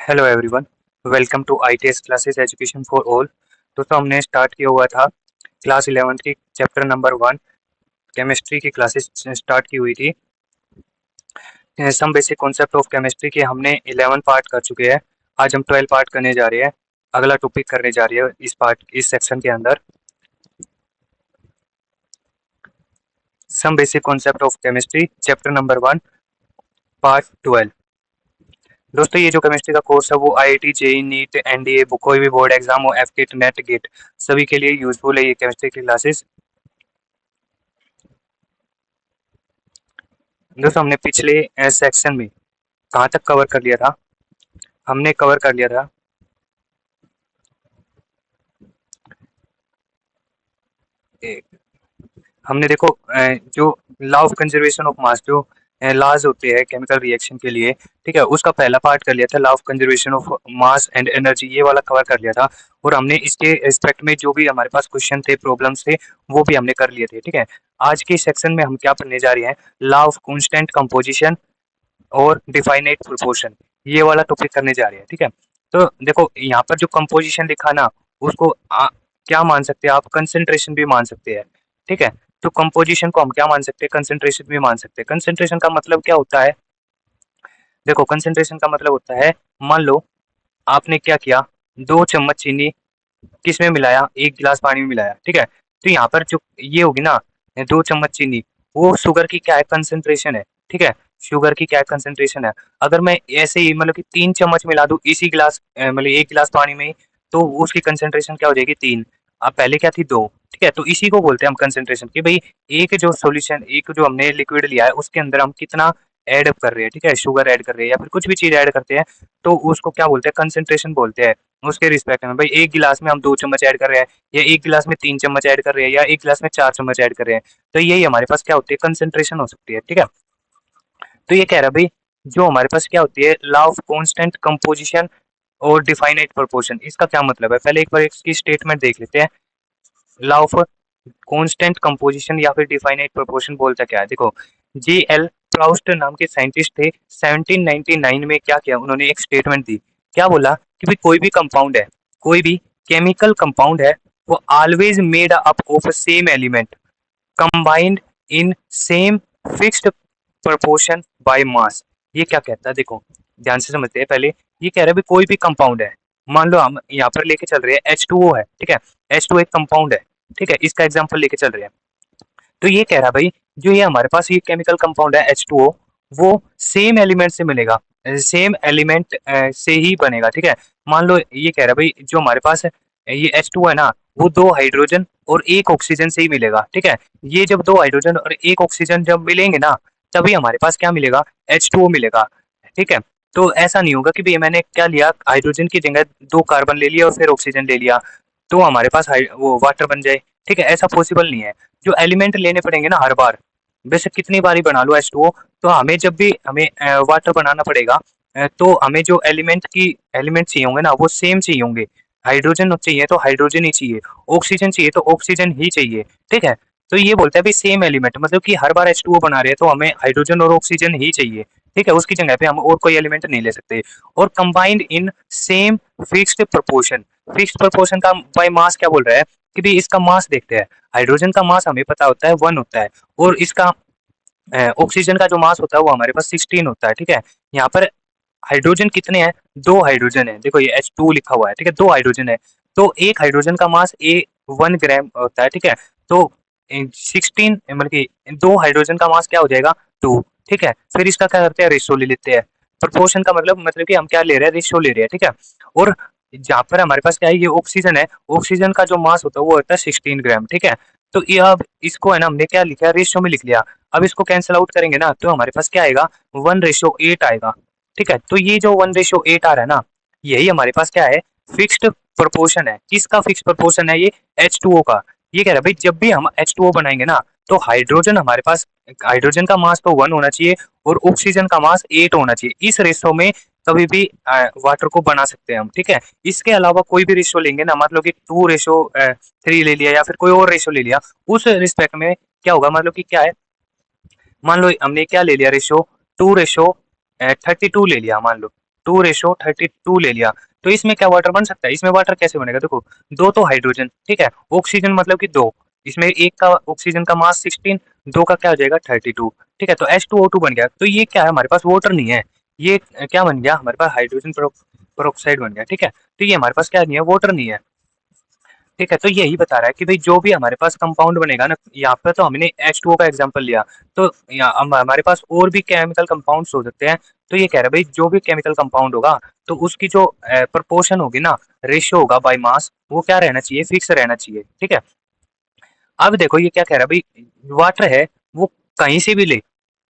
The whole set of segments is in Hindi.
Hello everyone, welcome to ITS classes education for all. दोस्तों हमने स्टार्ट किया हुआ था क्लास 11th की चैप्टर नंबर 1 केमिस्ट्री की क्लासेस स्टार्ट की हुई थी। Some basic concept of chemistry के हमने 11 पार्ट कर चुके हैं। आज हम 12 पार्ट करने जा रहे हैं। अगला टॉपिक करने जा रही है इस सेक्शन के अंदर some basic concept of chemistry chapter number 1 part 12। दोस्तों ये जो केमिस्ट्री का कोर्स है वो आईआईटी जेईई नीट एनडीए कोई भी बोर्ड एग्जाम हो एफकेट नेट गेट सभी के लिए यूजफुल है ये केमिस्ट्री की क्लासेस। दोस्तों हमने पिछले सेक्शन में कहाँ तक कवर कर लिया था? हमने कवर कर लिया था हमने देखो जो law of conservation of mass जो लॉज होते हैं केमिकल रिएक्शन के लिए, ठीक है, उसका पहला पार्ट कर लिया था law of conservation of mass and energy, ये वाला कवर कर लिया था। और हमने इसके रिस्पेक्ट में जो भी हमारे पास क्वेश्चन थे प्रॉब्लम्स थे वो भी हमने कर लिए थे, ठीक है। आज के सेक्शन में हम क्या पढ़ने जा रहे हैं? लॉ ऑफ कांस्टेंट कंपोजिशन और डिफाइनाइट प्रोपोर्शन, ये वाला टॉपिक करने जा रहे हैं, ठीक है। तो देखो यहाँ पर जो कंपोजिशन लिखा ना उसको क्या मान सकते हैं आप? कंसेंट्रेशन भी मान सकते हैं, ठीक है। तो कंपोजिशन को हम क्या मान सकते हैं? कंसेंट्रेशन भी मान सकते हैं। कंसेंट्रेशन का मतलब क्या होता है? देखो कंसेंट्रेशन का मतलब होता है, मान लो आपने क्या किया, 2 चम्मच चीनी किस में मिलाया? 1 गिलास पानी में मिलाया, ठीक है। तो यहाँ पर जो ये होगी ना 2 चम्मच चीनी, वो शुगर की क्या है? कंसेंट्रेशन है, ठीक है। शुगर की क्या कंसेंट्रेशन है? अगर मैं ऐसे ही मतलब कि 3 चम्मच मिला दूं इसी गिलास मतलब 1 गिलास पानी में ही, तो उसकी कंसेंट्रेशन क्या हो जाएगी? 3। अब पहले क्या थी? 2, ठीक है। तो इसी को बोलते हैं हम कंसेंट्रेशन कि भाई एक जो सॉल्यूशन, एक जो हमने लिक्विड लिया है उसके अंदर हम कितना ऐड कर रहे हैं, ठीक है, शुगर ऐड कर रहे हैं या फिर कुछ भी चीज ऐड करते हैं, तो उसको क्या बोलते हैं? कंसेंट्रेशन बोलते हैं। उसके रिस्पेक्ट में भाई 1 गिलास में हम 2 चम्मच ऐड कर रहे हैं या 1 गिलास में 3 चम्मच ऐड कर रहे हैं या 1 गिलास में 4 चम्मच ऐड कर रहे हैं, तो यही हमारे पास क्या होती है? कंसेंट्रेशन हो सकती है, ठीक है। तो ये कह रहा है भाई जो हमारे पास क्या होती है? लॉ ऑफ कांस्टेंट कंपोजिशन और डिफाइनाइट प्रोपोर्शन, इसका क्या मतलब है? पहले एक बार इसकी स्टेटमेंट देख लेते हैं। लॉ ऑफ कांस्टेंट कंपोजिशन या फिर डिफाइनाइट प्रोपोर्शन बोलता क्या है? देखो जी एल प्लाउस्ट नाम के साइंटिस्ट थे, 1799 में क्या किया उन्होंने? एक स्टेटमेंट दी। क्या बोला कि भाई कोई भी कंपाउंड है, कोई भी केमिकल कंपाउंड है, वो always made up of same element combined in same fixed proportion by mass. ये क्या कहता है? देखो ध्यान से समझते हैं पहले। ये कह रहा है भी कोई भी कंपाउंड है, मान लो हम यहाँ पर लेके चल रहे हैं H2O है, ठीक है। H2O एक कंपाउंड है, ठीक है, इसका एग्जांपल लेके चल रहे हैं। तो ये कह रहा है भाई जो ये हमारे पास ये केमिकल कंपाउंड है H2O, वो सेम एलिमेंट से मिलेगा, सेम एलिमेंट से ही बनेगा, ठीक है। मान लो ये कह रहा है भाई जो हमारे पास ये H2O है ना, वो 2 हाइड्रोजन और 1 ऑक्सीजन से ही मिलेगा, ठीक है। ये जब 2 हाइड्रोजन और 1 ऑक्सीजन जब मिलेंगे ना, तभी हमारे पास क्या मिलेगा? H2O मिलेगा, ठीक है। तो ऐसा नहीं होगा कि भाई मैंने क्या लिया, हाइड्रोजन की जगह 2 कार्बन ले लिया और फिर ऑक्सीजन ले लिया तो हमारे पास वो वाटर बन जाए, ठीक है, ऐसा पॉसिबल नहीं है। जो एलिमेंट लेने पड़ेंगे ना हर बार, वैसे कितनी बार ही बना लो H2O, तो हमें जब भी हमें वाटर बनाना पड़ेगा तो हमें जो एलिमेंट चाहिए होंगे ना वो सेम चाहिए होंगे। हाइड्रोजन चाहिए तो हाइड्रोजन ही चाहिए, ऑक्सीजन चाहिए तो ऑक्सीजन ही चाहिए, ठीक है। तो ये बोलता है भाई सेम एलिमेंट मतलब कि हर बार H2O बना रहे हैं तो हमें हाइड्रोजन और ऑक्सीजन ही चाहिए, ठीक है, उसकी जगह पे हम और कोई एलिमेंट नहीं ले सकते। और combined in same fixed proportion, fixed proportion का बाय मास क्या बोल रहा है कि भाई इसका मास देखते हैं। हाइड्रोजन का मास हमें पता होता है 1 होता है और इसका ऑक्सीजन का जो मास होता है वो हमारे पास 16 होता है, ठीक है। यहाँ पर हाइड्रोजन कितने हैं? 2 हाइड्रोजन है, देखो ये H2 लिखा हुआ है, ठीक है, 2 हाइड्रोजन है। तो एक हाइड्रोजन का मास 1 ग्राम होता है, ठीक है। तो 16 मतलब कि 2 हाइड्रोजन का मास क्या हो जाएगा? 2, ठीक है। फिर इसका क्या करते हैं? रेशो ले लेते हैं। प्रपोर्शन का मतलब कि हम क्या ले रहे हैं? रेशो ले रहे हैं, ठीक है। और जहाँ पर हमारे पास क्या है? ये ऑक्सीजन है, ऑक्सीजन का जो मास होता है वो होता है 16 ग्राम, ठीक है। तो ये अब इसको है ना हमने क्या लिखा? रेशो में लिख लिया। अब इसको कैंसिल आउट करेंगे ना तो हमारे पास क्या आएगा? 1:8 आएगा, ठीक है। तो ये जो 1:8 आ रहा है ना, यही हमारे पास क्या है? फिक्स्ड प्रोपोर्शन है। किसका फिक्स्ड प्रोपोर्शन है? ये H2O का। ये कह रहा है भाई जब भी हम H2O बनाएंगे ना तो हाइड्रोजन हमारे पास, हाइड्रोजन का मास तो 1 होना चाहिए और ऑक्सीजन का मास 8 होना चाहिए। इस रेशो में कभी भी वाटर को बना सकते हैं हम, ठीक है। इसके अलावा कोई भी रेशो लेंगे ना, मतलब कि 2:3 ले लिया या फिर कोई और रेशो ले लिया, उस रिस्पेक्ट में क्या होगा? मतलब कि क्या है, मान लो हमने क्या ले लिया रेशो? 2:32 ले लिया मान लो, 2:32 ले लिया, तो इसमें क्या वाटर बन सकता है? इसमें वाटर कैसे बनेगा? देखो, दो तो हाइड्रोजन, ठीक है, ऑक्सीजन मतलब कि दो, इसमें एक का ऑक्सीजन का मास 16, दो का क्या हो जाएगा 32, ठीक है, तो H2O2 बन गया। तो ये क्या है, हमारे पास वाटर नहीं है, ये क्या बन गया हमारे पास, हाइड्रोजन पेरोक्साइड बन गया, ठीक है। तो ये हमारे पास क्या नहीं है, वाटर नहीं है, ठीक है। तो यही बता रहा है कि भाई जो भी हमारे पास कंपाउंड बनेगा ना, यहाँ पे तो हमने H2O का एग्जांपल लिया, तो यहाँ हमारे पास और भी केमिकल कंपाउंड्स हो सकते हैं। तो ये कह रहा है भाई जो भी केमिकल कंपाउंड होगा, तो उसकी जो प्रोपोर्शन होगी ना, रेशियो होगा बाय मास, वो क्या रहना चाहिए, फिक्स रहना चाहिए, ठीक है। अब देखो ये क्या कह रहा है भाई, वाटर है वो कहीं से भी ले,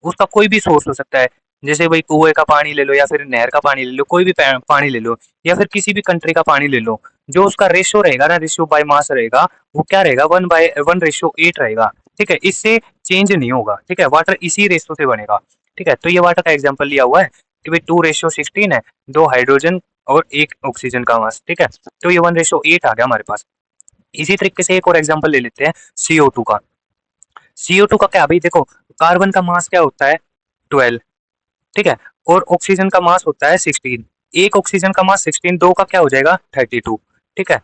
उसका कोई भी सोर्स हो सकता है, जैसे भाई कुएं का पानी ले लो या फिर नहर का पानी ले लो, कोई भी पानी ले लो, या फिर किसी भी कंट्री का पानी ले लो, जो उसका रेशियो रहेगा ना, रेशियो बाय मास रहेगा, वो क्या रहेगा, 1:1:8 रहेगा, ठीक है, इससे चेंज नहीं होगा, ठीक है, वाटर इसी रेशियो से बनेगा, ठीक है। तो ये वाटर का एग्जाम्पल लिया हुआ है कि भाई 2:16 है, दो हाइड्रोजन और एक ऑक्सीजन का मास, ठीक है, तो ये 1:8 आ गया हमारे पास। इसी तरीके से एक और एग्जांपल ले लेते हैं CO2 का। CO2 का क्या भाई, देखो, कार्बन का मास क्या होता है 12, ठीक है, और ऑक्सीजन का मास होता है 16, एक ऑक्सीजन का मास 16, दो का क्या हो जाएगा 32, ठीक है।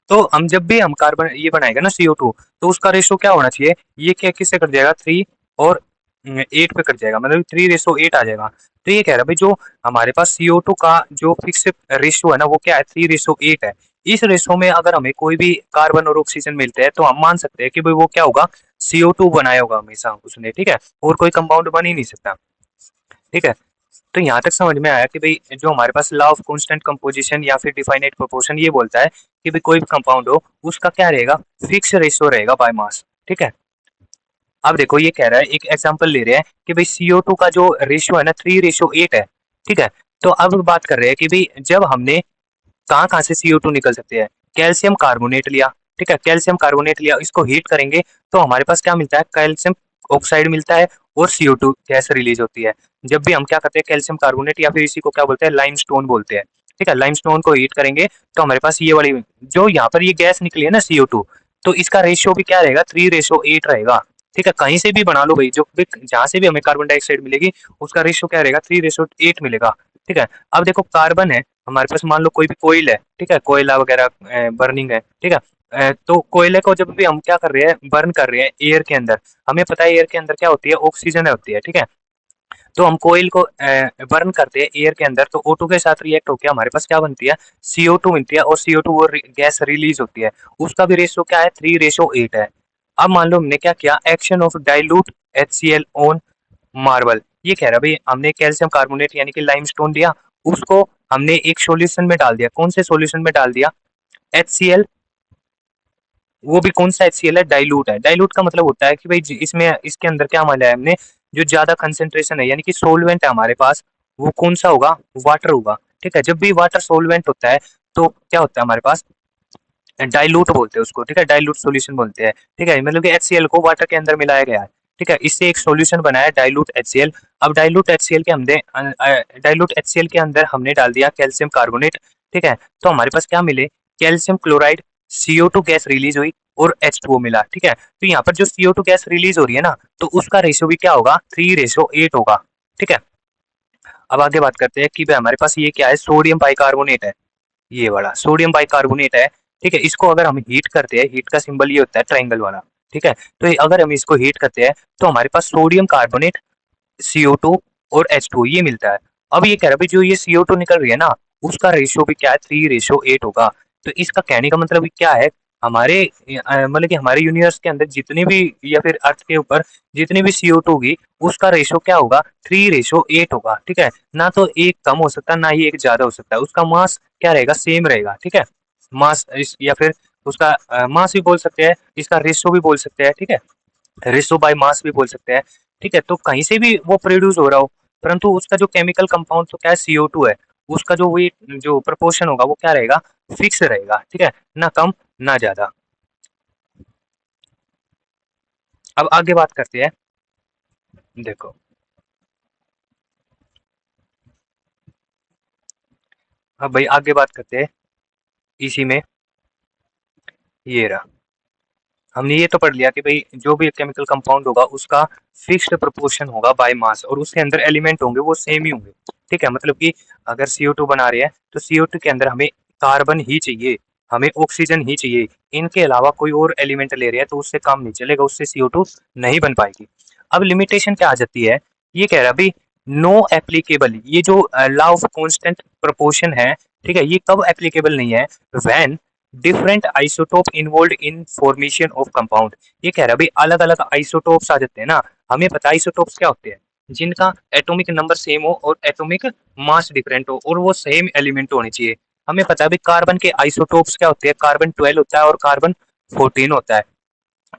तो हम जब भी हम कार्बन ये बनाएगा ना CO2, तो उसका रेशो क्या होना चाहिए, ये क्या किससे कट जाएगा, 3 और 8 पे कट जाएगा, मतलब 3:8 आ जाएगा। तो ये कह रहा है भाई जो हमारे पास CO2 का जो फिक्स रेशियो है ना, वो क्या है 3:8 है। इस रेशो में अगर हमें कोई भी कार्बन और ऑक्सीजन मिलते हैं, तो हम मान सकते हैं कि भाई वो क्या होगा, CO2 बनाया होगा हमेशा उसने, ठीक है, और कोई कंपाउंड बन ही नहीं सकता, ठीक है। तो यहाँ तक समझ में आया कि भाई जो हमारे पास लॉ ऑफ कांस्टेंट कंपोजिशन या फिर डिफाइनाइट प्रोपोर्शन ये बोलता है कि भाई कोई भी कंपाउंड हो, उसका क्या रहेगा, फिक्स रेशियो रहेगा बाय मास, ठीक है। अब देखो ये कह रहा है, एक एग्जांपल ले रहे हैं कि भाई CO2 का जो रेशियो है ना 3:8 है, ठीक है। तो अब बात कर रहे हैं कि भाई जब हमने कहाँ कहाँ से CO2 निकल सकते हैं, कैल्शियम कार्बोनेट लिया, ठीक है, कैल्शियम कार्बोनेट लिया, इसको हीट करेंगे तो हमारे पास क्या मिलता है, कैल्शियम ऑक्साइड मिलता है, और CO2 गैस रिलीज होती है। जब भी हम क्या करते हैं, कैल्शियम कार्बोनेट या फिर इसी को क्या बोलते हैं, लाइमस्टोन बोलते हैं, ठीक है, लाइमस्टोन को हीट करेंगे तो हमारे पास ये वाली जो यहाँ पर ये गैस निकली है ना CO2, तो इसका रेशियो भी क्या रहेगा, 3:8 रहेगा, ठीक है। कहीं से भी बना लो भाई, जो भी जहां से भी हमें कार्बन डाइऑक्साइड मिलेगी, उसका रेशियो क्या रहेगा, 3:8 मिलेगा, ठीक है। अब देखो कार्बन है हमारे पास, मान लो कोई भी कोयल है, ठीक है, कोयला वगैरह बर्निंग है, ठीक है, तो कोयले को जब भी हम क्या कर रहे हैं, बर्न कर रहे हैं एयर के अंदर, हमें पता है एयर के अंदर क्या होती है, ऑक्सीजन होती है, ठीक है। तो हम कोयल को बर्न करते हैं एयर के अंदर, तो O2 के साथ रिएक्ट होकर हमारे पास क्या बनती है, CO2 बनती है, और CO2 वो गैस रिलीज होती है, उसका भी रेशियो क्या है, 3:8 है। अब मान लो हमने क्या किया, action of dilute HCl on marble, ये कह रहा है भाई हमने कैल्शियम कार्बोनेट यानी कि लाइमस्टोन लिया, उसको हमने एक सॉल्यूशन में डाल दिया, कौन से सॉल्यूशन में डाल दिया, HCl, वो भी कौन सा HCl है, डाइल्यूट है। डाइल्यूट का मतलब होता है कि भाई इसमें इसके अंदर क्या मिलाया है हमने, जो ज्यादा कंसेंट्रेशन है यानी कि सोलवेंट है हमारे पास, वो कौन सा होगा, वाटर होगा, ठीक है। जब भी वाटर सोलवेंट होता है तो क्या होता है हमारे पास, डाइल्यूट बोलते हैं उसको, ठीक है, डाइल्यूट सॉल्यूशन बोलते हैं, ठीक है, मतलब कि HCl को वाटर के अंदर मिलाया गया है, ठीक है, इससे एक सॉल्यूशन बनाया है डाइल्यूट HCl। अब डाइल्यूट HCl के अंदर हमने डाल दिया कैल्शियम कार्बोनेट, ठीक है, तो हमारे पास क्या मिले, calcium chloride, CO2 gas release हुई, और H2O मिला, ठीक है। तो यहाँ पर जो CO2 गैस रिलीज हो रही है ना, तो उसका रेशियो भी क्या होगा, 3:8 होगा, ठीक है। अब आगे बात करते हैं कि भाई हमारे पास ये क्या है, सोडियम बाइकार्बोनेट है, ये वाला सोडियम बाइकार्बोनेट है, ठीक है। इसको अगर हम हीट करते हैं, हीट का सिंबल ये होता है ट्रायंगल वाला, ठीक है, तो अगर हम इसको हीट करते हैं तो हमारे पास सोडियम कार्बोनेट, CO2 और H2O ये मिलता है। अब ये कह रहा है भाई जो ये CO2 निकल रही है ना, उसका रेशियो भी क्या है, 3:8 होगा। तो इसका कहने का मतलब क्या है, हमारे मतलब कि हमारे यूनिवर्स के अंदर जितने भी या फिर अर्थ के ऊपर जितनी भी CO2 होगी, उसका रेशियो क्या होगा, 3:8 होगा, ठीक है। ना तो एक कम हो सकता है, ना ही एक ज्यादा हो सकता है, उसका मास क्या रहेगा, सेम रहेगा, ठीक है। मास या फिर उसका मास भी बोल सकते हैं, इसका रेशियो भी बोल सकते हैं, ठीक है, रेशो बाय मास भी बोल सकते हैं, ठीक है। तो कहीं से भी वो प्रोड्यूस हो रहा हो, परंतु उसका जो केमिकल कंपाउंड तो क्या है, CO2 है, उसका जो वेट जो प्रोपोर्शन होगा वो क्या रहेगा, फिक्स रहेगा, ठीक है, ना कम ना ज्यादा। अब आगे बात करते हैं, देखो, अब भाई आगे बात करते हैं इसी में, ये रहा, हमने ये तो पढ़ लिया कि भाई जो भी केमिकल कंपाउंड होगा उसका फिक्स्ड प्रोपोर्शन होगा बाय मास, और उसके अंदर एलिमेंट होंगे वो सेम ही होंगे, ठीक है, मतलब कि अगर CO2 बना रहे हैं तो CO2 के अंदर हमें कार्बन ही चाहिए, हमें ऑक्सीजन ही चाहिए, इनके अलावा कोई और एलिमेंट ले रहे हैं तो उससे काम नहीं चलेगा, उससे CO2 नहीं बन पाएगी। अब लिमिटेशन क्या आ जाती है, ये कह रहा है भाई नो एप्लीकेबल, ये जो लॉ ऑफ कांस्टेंट प्रोपोर्शन है, ठीक है, ये कब एप्लीकेबल नहीं है, when different isotope involve in formation of compound. ये कह रहा है भाई अलग अलग आइसोटोप्स आ जाते हैं ना, हमें पता है आइसोटोप्स क्या होते हैं, जिनका एटॉमिक नंबर सेम हो और एटॉमिक मास डिफरेंट हो और वो सेम एलिमेंट होने चाहिए। हमें पता है भाई कार्बन के आइसोटोप्स क्या होते हैं, कार्बन 12 होता है और कार्बन 14 होता है,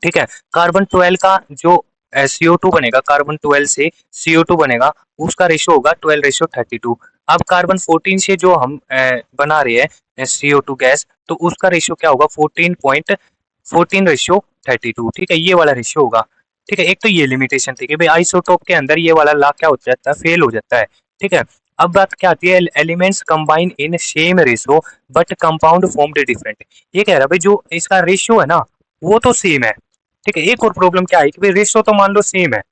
ठीक है। कार्बन 12 का जो CO2 बनेगा, कार्बन 12 से CO2 बनेगा, उसका रेशियो होगा 12:32। अब कार्बन 14 से जो हम बना रहे हैं CO2 गैस, तो उसका रेशियो क्या होगा, 14:14:32, ठीक है, ये वाला रेशियो होगा, ठीक है। एक तो ये लिमिटेशन थी कि भाई आइसोटोप के अंदर ये वाला ला क्या हो जाता है, फेल हो जाता है, ठीक है। अब बात क्या आती है, elements combine in same ratio but compound formed different. ये कह रहा है भाई जो इसका रेशियो है ना वो तो सेम है, ठीक है। एक और प्रॉब्लम क्या है कि भाई रेशियो तो मान लो सेम है,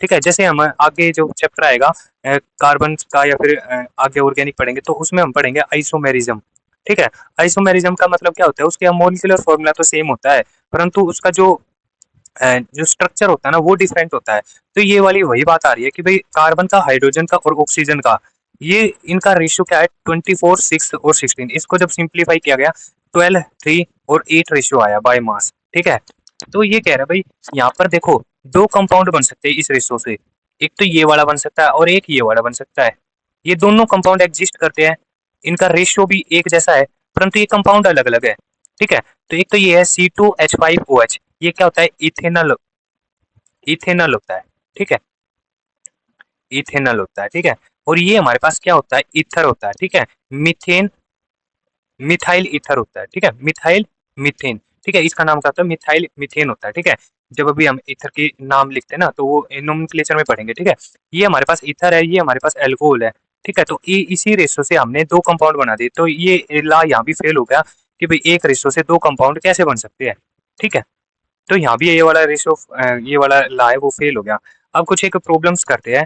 ठीक है। जैसे हम आगे जो चैप्टर आएगा कार्बन का या फिर आगे ऑर्गेनिक पढ़ेंगे तो उसमें हम पढ़ेंगे आइसोमेरिज्म, ठीक है। आइसोमेरिज्म का मतलब क्या होता है, उसके मॉलिक्यूलर फॉर्मूला तो सेम होता है परंतु उसका जो स्ट्रक्चर होता है ना वो डिफरेंट होता है। तो ये वाली वही बात आ रही है कि भाई कार्बन का, हाइड्रोजन का और ऑक्सीजन का, ये इनका रेशियो क्या है, 24, 6 और 16। इसको जब सिंप्लीफाई किया गया 12, 3 और 8 रेशियो आया बाय मास, ठीक है। तो ये कह रहा है भाई यहाँ पर देखो दो कंपाउंड बन सकते हैं इस रेशियो से, एक तो ये वाला बन सकता है और एक ये वाला बन सकता है। ये दोनों कंपाउंड एग्जिस्ट करते हैं, इनका रेशियो भी एक जैसा है परंतु ये कंपाउंड अलग अलग है, ठीक है। तो एक तो ये है C2H5OH, ये क्या होता है, इथेनॉल, इथेनॉल होता है, ठीक है, इथेनॉल होता है, ठीक है। और ये हमारे पास क्या होता है, ईथर होता है, ठीक है। मीथेन, मिथाइल ईथर होता है, ठीक है, मिथाइल मीथेन, ठीक है, इसका नाम क्या होता है, मिथाइल मीथेन होता है, ठीक है। जब अभी हम ईथर की नाम लिखते हैं ना तो वो नोमेनक्लेचर में पढ़ेंगे, ठीक है। ये हमारे पास ईथर है, ये हमारे पास एल्कोहल है, ठीक है। तो ये इसी रेशो से हमने दो कंपाउंड बना दिए, तो ये ला यहाँ भी फेल हो गया कि भाई एक रेशो से दो कंपाउंड कैसे बन सकते हैं, ठीक है। तो यहाँ भी ये वाला रेशो, ये वाला ला है वो फेल हो गया। अब कुछ एक प्रॉब्लम्स करते हैं,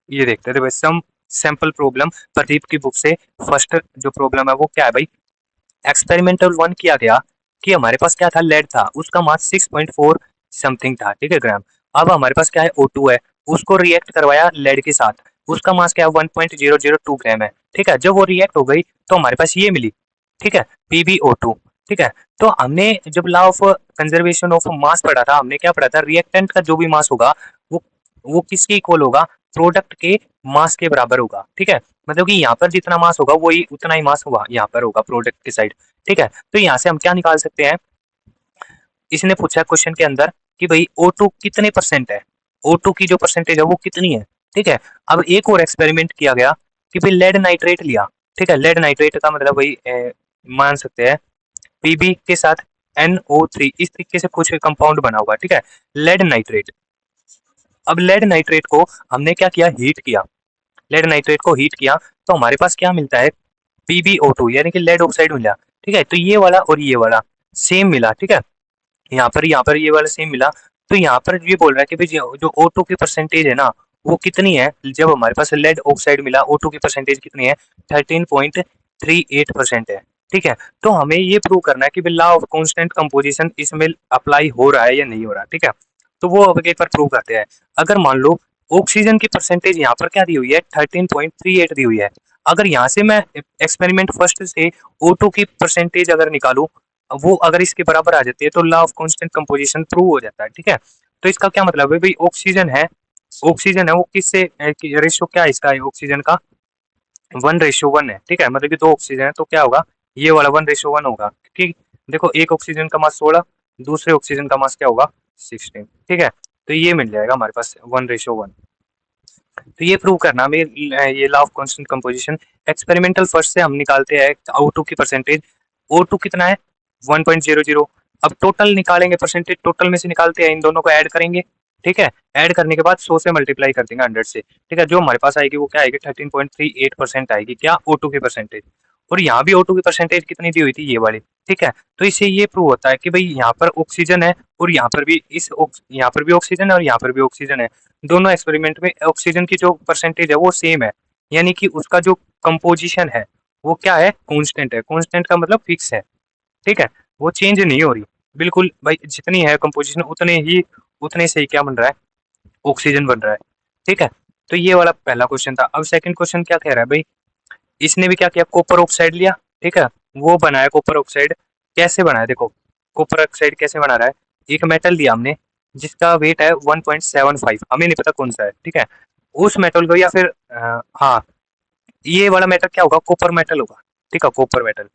ये देखते थे सम सैंपल प्रॉब्लम प्रदीप की बुक से। फर्स्ट जो प्रॉब्लम है वो क्या है भाई, एक्सपेरिमेंटल 1 किया गया कि हमारे पास क्या था, लेड था, उसका मास 6.4 समथिंग था, ठीक है, ग्राम। अब हमारे पास क्या है, O2 है, उसको रिएक्ट करवाया लेड के साथ, उसका मास क्या है, 1.002 ग्राम है, ठीक है। जब वो रिएक्ट हो गई तो हमारे पास ये मिली, ठीक है, PbO2, ठीक है। तो हमने जब law of conservation of mass पढ़ा था, हमने क्या पढ़ा था, रिएक्टेंट का जो भी मास होगा वो किसके इक्वल होगा, प्रोडक्ट के मास के बराबर होगा, ठीक है। मतलब कि यहाँ पर जितना मास होगा वही उतना ही मास होगा यहाँ पर होगा प्रोडक्ट की साइड, ठीक है। तो यहाँ से हम क्या निकाल सकते हैं, इसने पूछा क्वेश्चन के अंदर कि भाई O2 कितने परसेंट है, O2 की जो परसेंटेज है वो कितनी है, ठीक है। अब एक और एक्सपेरिमेंट किया गया कि भाई लेड नाइट्रेट लिया, ठीक है, लेड नाइट्रेट का मतलब वही मान सकते हैं Pb के साथ NO3, इस तरीके से कुछ कंपाउंड बना हुआ, ठीक है, लेड नाइट्रेट। अब लेड नाइट्रेट को हमने क्या किया, हीट किया, लेड नाइट्रेट को हीट किया तो हमारे पास क्या मिलता है, PbO2 यानी कि लेड ऑक्साइड मिला, ठीक है। तो ये वाला और ये वाला सेम मिला, ठीक है, यहाँ पर ये वाला सेम मिला। तो यहाँ पर ये बोल रहा है कि भाई जो O2 की परसेंटेज है ना वो कितनी है, जब हमारे पास लेड ऑक्साइड मिला O2 की परसेंटेज कितनी है, 13.38% है, ठीक है। तो हमें ये प्रूव करना है कि लॉ ऑफ कांस्टेंट कंपोजिशन इसमें अप्लाई हो रहा है या नहीं हो रहा, ठीक है। तो वो अब एक बार प्रूव करते हैं। अगर मान लो ऑक्सीजन की परसेंटेज यहाँ पर क्या दी हुई है, 13.38 दी हुई है। अगर यहाँ से मैं एक्सपेरिमेंट फर्स्ट से O2 की परसेंटेज अगर निकालू, वो अगर इसके बराबर आ जाती है तो law of constant composition prove हो जाता है, ठीक है। तो इसका क्या मतलब है भाई, ऑक्सीजन है वो किससे, रेशियो क्या है इसका, ऑक्सीजन का 1:1 है, ठीक है। मतलब कि दो ऑक्सीजन है तो क्या होगा, ये वाला 1:1 होगा, ठीक। देखो एक ऑक्सीजन का मास 16, दूसरे ऑक्सीजन का मास क्या होगा, 16, ठीक है। तो ये मिल जाएगा हमारे पास 1:1। तो ये प्रूव करना हमें, ये law of constant composition. Experimental first से हम निकालते हैं O2 की परसेंटेज, O2 कितना है, 1.00। अब टोटल निकालेंगे परसेंटेज, टोटल में से निकालते हैं, इन दोनों को ऐड करेंगे, ठीक है। ऐड करने के बाद 100 से मल्टीप्लाई कर देंगे 100 से, ठीक है। जो हमारे पास आएगी वो क्या आएगी, 13.38% आएगी, क्या, O2 की परसेंटेज। और यहाँ भी O2 की परसेंटेज कितनी दी हुई थी, ये वाली, ठीक है। तो इससे ये प्रूव होता है कि भाई यहाँ पर ऑक्सीजन है और यहाँ पर भी यहाँ पर भी ऑक्सीजन है और यहाँ पर भी ऑक्सीजन है। दोनों एक्सपेरिमेंट में ऑक्सीजन की जो परसेंटेज है वो सेम है, यानी कि उसका जो कंपोजिशन है वो क्या है, कांस्टेंट है। कांस्टेंट का मतलब फिक्स है, ठीक है, वो चेंज नहीं हो रही बिल्कुल भाई, जितनी है कंपोजिशन उतने से ही क्या बन रहा है, ऑक्सीजन बन रहा है, ठीक है। तो ये वाला पहला क्वेश्चन था। अब सेकंड क्वेश्चन क्या कह रहा है भाई, इसने भी क्या किया, कॉपर ऑक्साइड लिया, ठीक है, वो बनाया कॉपर ऑक्साइड। कैसे बनाया, देखो कॉपर ऑक्साइड कैसे बना रहा है, एक मेटल दिया हमने जिसका वेट है 1.75, हमें नहीं पता कौन सा है, ठीक है, उस मेटल को या फिर हाँ, ये वाला मेटल क्या होगा, कॉपर मेटल होगा, ठीक है, कॉपर मेटल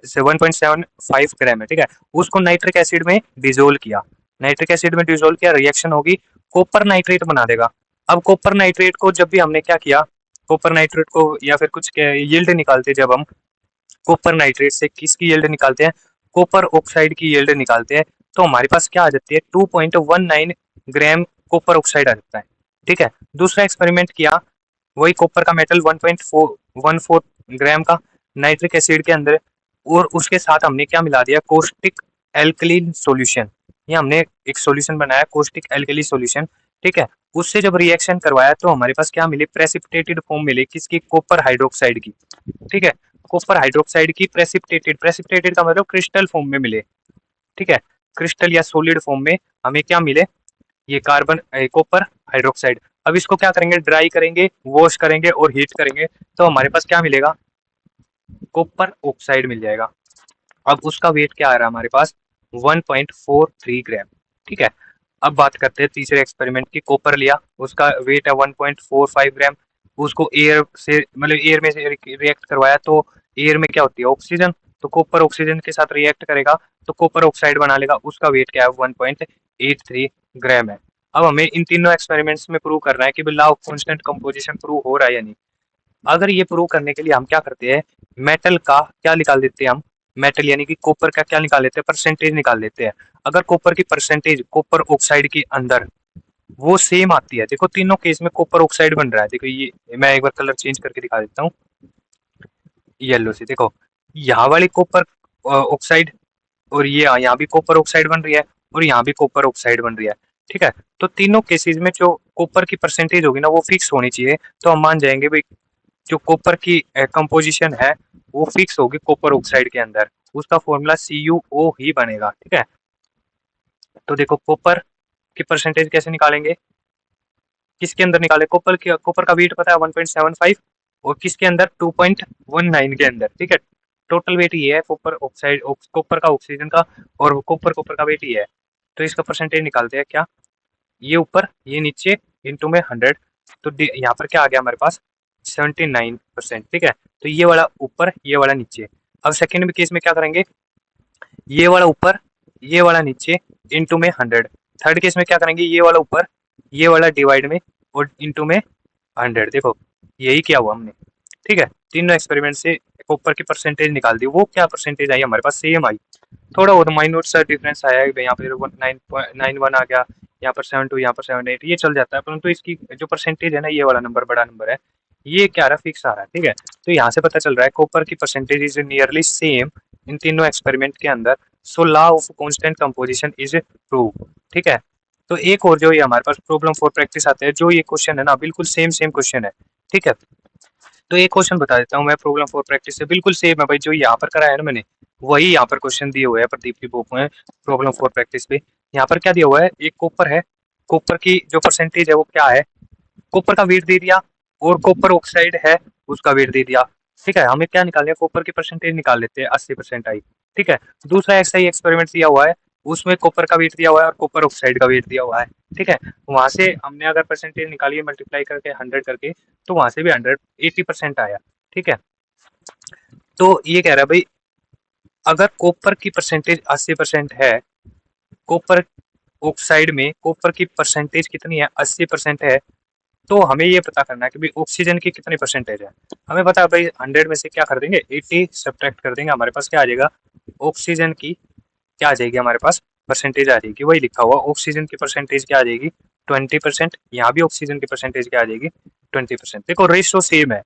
1.75 ग्राम है, ठीक है, उसको नाइट्रिक एसिड में डिजोल्व किया, नाइट्रिक एसिड में डिजोल्व किया, रिएक्शन होगी, कॉपर नाइट्रेट बना देगा। अब कॉपर नाइट्रेट को जब भी हमने क्या किया, कॉपर नाइट्रेट को या फिर कुछ यील्ड निकालते, जब हम कॉपर नाइट्रेट से किसकी यील्ड निकालते हैं, कॉपर ऑक्साइड की यील्ड निकालते हैं, तो हमारे पास क्या आ जाती है, 2.19 ग्राम कॉपर ऑक्साइड आ जाता है, ठीक है। दूसरा एक्सपेरिमेंट किया, वही कॉपर का मेटल 1.14 ग्राम का नाइट्रिक एसिड के अंदर, और उसके साथ हमने क्या मिला दिया, कोस्टिक एल्कलीन सॉल्यूशन। ये हमने एक सॉल्यूशन बनाया कोस्टिक एल्कली सॉल्यूशन, ठीक है। उससे जब रिएक्शन करवाया तो हमारे पास क्या मिली, प्रेसिपिटेटेड फॉर्म मिली, किसकी, कॉपर हाइड्रोक्साइड की, ठीक है, कॉपर हाइड्रोक्साइड की प्रेसिपिटेटेड, प्रेसिपिटेटेड का मतलब क्रिस्टल फॉर्म में मिले, ठीक है, क्रिस्टल या सॉलिड फॉर्म में हमें क्या मिले, ये कार्बन कॉपर हाइड्रोक्साइड। अब इसको क्या करेंगे, ड्राई करेंगे, वॉश करेंगे और हीट करेंगे, तो हमारे पास क्या मिलेगा, कॉपर ऑक्साइड मिल जाएगा। अब उसका वेट क्या आ रहा है हमारे पास, 1.43 ग्राम, ठीक है। अब बात करते हैं तीसरे एक्सपेरिमेंट की, कॉपर लिया, उसका वेट है 1.45 ग्राम, उसको एयर से मतलब एयर में से रिएक्ट करवाया, तो एयर में क्या होती है, ऑक्सीजन, तो कॉपर ऑक्सीजन के साथ रिएक्ट करेगा तो कॉपर ऑक्साइड बना लेगा, उसका वेट क्या है, 1.83 ग्राम है। अब हमें इन तीनों एक्सपेरिमेंट्स में प्रूव करना है कि law of constant composition prove हो रहा है या नहीं। अगर ये प्रूव करने के लिए हम क्या करते हैं, मेटल का क्या निकाल देते हैं हम, मेटल यानी कि कॉपर का क्या निकाल लेते हैं, परसेंटेज निकाल लेते हैं। अगर कॉपर की परसेंटेज कॉपर ऑक्साइड के अंदर वो सेम आती है, देखो तीनों केस में कॉपर ऑक्साइड बन रहा है, देखो ये मैं एक बार कलर चेंज करके दिखा देता हूँ, येलो से, देखो यहाँ वाली कॉपर ऑक्साइड, और ये यहाँ भी कॉपर ऑक्साइड बन रही है, और यहाँ भी कॉपर ऑक्साइड बन रही है, ठीक है। तो तीनों केसेस में जो कॉपर की परसेंटेज होगी ना वो फिक्स होनी चाहिए, तो हम मान जाएंगे भाई जो कॉपर की कंपोजिशन है वो फिक्स होगी कॉपर ऑक्साइड के अंदर, उसका फॉर्मूला CuO ही बनेगा, ठीक है। तो देखो कॉपर की परसेंटेज कैसे निकालेंगे, किसके अंदर निकाले, कॉपर का वेट पता है 1.75, और किसके अंदर 2.19 के अंदर, ठीक है। टोटल वेट ये है कॉपर ऑक्साइड, कॉपर का ऑक्सीजन का, और कॉपर कॉपर का वेट ये है। तो इसका परसेंटेज निकालते हैं क्या, ये ऊपर ये नीचे इंटू में 100, तो यहाँ पर क्या आ गया हमारे पास 79%, ठीक है। तो ये वाला ऊपर ये वाला नीचे। अब सेकेंड केस में क्या करेंगे, ये वाला ऊपर ये वाला नीचे इंटू में 100। थर्ड केस में क्या करेंगे, ये वाला ऊपर ये वाला डिवाइड में और इंटू में 100। देखो यही किया हुआ हमने, ठीक है। तीनों एक्सपेरिमेंट से कॉपर की परसेंटेज निकाल दी, वो क्या परसेंटेज आई हमारे पास, सेम आई, थोड़ा बहुत माइन्यूट सा डिफरेंस आया है, यहाँ पे 9.91 आ गया, यहाँ पर 72, यहाँ पर 78, ये चल जाता है, परंतु इसकी जो परसेंटेज है ना, ये वाला नंबर बड़ा नंबर है, ये क्या रहा, फिक्स आ रहा है, ठीक है। तो यहाँ से पता चल रहा है कॉपर की percentage is nearly same in तीनों एक्सपेरिमेंट के अंदर, so law of constant composition is prove, ठीक है। तो एक और जो ये हमारे पास प्रॉब्लम फॉर प्रैक्टिस आते हैं, जो ये क्वेश्चन है ना बिल्कुल सेम सेम क्वेश्चन है, ठीक है। तो एक क्वेश्चन बता देता हूँ मैं, प्रॉब्लम फॉर प्रैक्टिस से बिल्कुल सेम है भाई, जो यहाँ पर करा है ना मैंने, वही यहाँ पर क्वेश्चन दिए हुए हैं प्रदीप की बुक में, प्रॉब्लम फॉर प्रैक्टिस पे। यहाँ पर क्या दिया हुआ है, एक कॉपर है, कॉपर की जो परसेंटेज है वो क्या है, कॉपर का वेट दे दिया, और कॉपर ऑक्साइड है उसका वेट दे दिया, ठीक है। हमें क्या निकालना है, कॉपर की परसेंटेज निकाल लेते हैं, 80% आई, ठीक है। दूसरा ऐसा ही एक्सपेरिमेंट दिया हुआ है, उसमें कॉपर का वेट दिया हुआ है और कॉपर ऑक्साइड का वेट दिया हुआ है, ठीक है। वहां से हमने अगर परसेंटेज निकाली मल्टीप्लाई करके 100 करके, तो वहां से भी 180% आया, ठीक है। तो ये कह रहा है भाई, अगर कॉपर की परसेंटेज 80% है, कॉपर ऑक्साइड में कॉपर की परसेंटेज कितनी है, 80% है, तो हमें ये पता करना है कि भाई ऑक्सीजन की कितनी परसेंटेज है। हमें पता है भाई 100 में से क्या कर देंगे, 80 सब्ट्रैक्ट कर देंगे, हमारे पास क्या आ जाएगा, ऑक्सीजन की क्या आ जाएगी हमारे पास, परसेंटेज आ जाएगी, वही लिखा हुआ ऑक्सीजन की परसेंटेज क्या आ जाएगी, 20%। यहाँ भी ऑक्सीजन की परसेंटेज क्या आ जाएगी, 20%। देखो रेशो सेम है,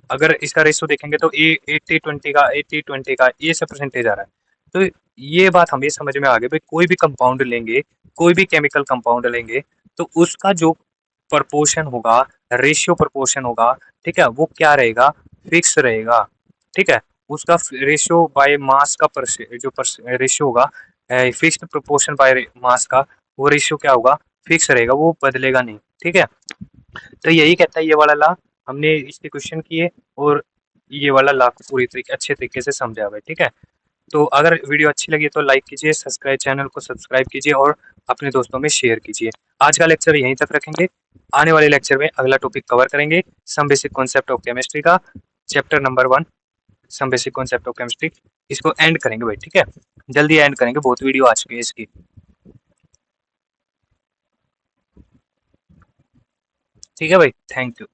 अगर इसका रेशो देखेंगे तो ए 80-20 का ये सब परसेंटेज आ रहा है। तो ये बात हमें समझ में आ गई भाई, कोई भी कंपाउंड लेंगे, कोई भी केमिकल कंपाउंड लेंगे, तो उसका जो प्रपोर्शन होगा रेशियो प्रोपोर्शन होगा, ठीक है, वो क्या रहेगा, फिक्स रहेगा, ठीक है। उसका रेशियो बाय मास का जो रेशियो होगा, फिक्स्ड प्रोपोर्शन बाय मास का, वो रेशियो क्या होगा, फिक्स रहेगा, वो बदलेगा नहीं, ठीक है। तो यही कहता है ये वाला लॉ, हमने इसके क्वेश्चन किए और ये वाला लॉ को पूरी तरीके अच्छे तरीके से समझा हुआ है, ठीक है। तो अगर वीडियो अच्छी लगी तो लाइक कीजिए, सब्सक्राइब चैनल को सब्सक्राइब कीजिए और अपने दोस्तों में शेयर कीजिए। आज का लेक्चर यहीं तक रखेंगे, आने वाले लेक्चर में अगला टॉपिक कवर करेंगे, some basic concept of chemistry का, chapter number 1, some basic concept of chemistry. इसको एंड करेंगे भाई, ठीक है, जल्दी एंड करेंगे, बहुत वीडियो आ चुकी है इसकी। ठीक है भाई, थैंक यू।